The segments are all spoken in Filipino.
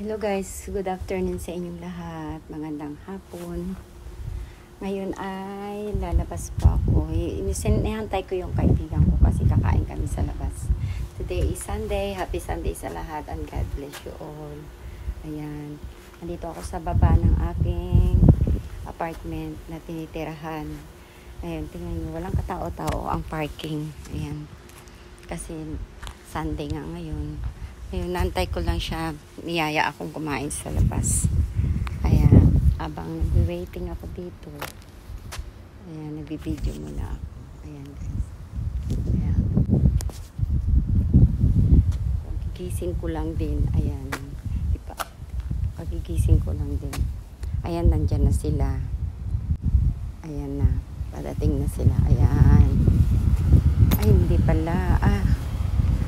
Hello guys, good afternoon sa inyong lahat. Magandang hapon. Ngayon ay lalabas po ako. Inihantay ko yung kaibigan ko kasi kakain kami sa labas. Today is Sunday. Happy Sunday sa lahat and God bless you all. Ayan. Nandito ako sa baba ng aking apartment na tinitirahan. Ayan, tingnan nyo. Walang katao-tao ang parking. Ayan. Kasi Sunday nga ngayon. Ayun, nantay ko lang siya. Niyaya akong kumain sa labas. Ayan, abang nag-waiting ako dito. Ayan, nag-video muna ako. Ayan, guys. Ayan. Pagigising ko lang din. Ayan. Pagigising ko lang din. Ayan, nandyan na sila. Ayan na. Padating na sila. Ayan. Ay, hindi pala.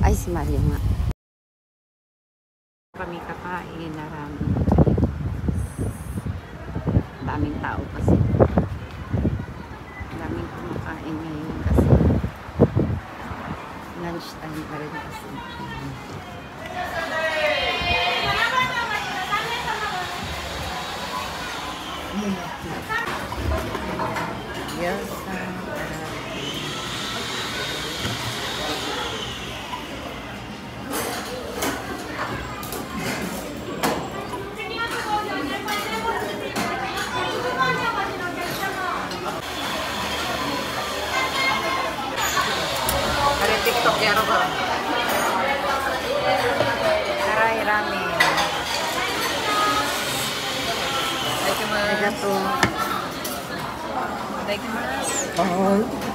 Ay, si Mario nga. Kami kakain na daming tao kasi daming kumakain ngayon kasi lunch time pa rin kasi yes, TikTok ya Robo. Aray ramen. Arigato. Oh.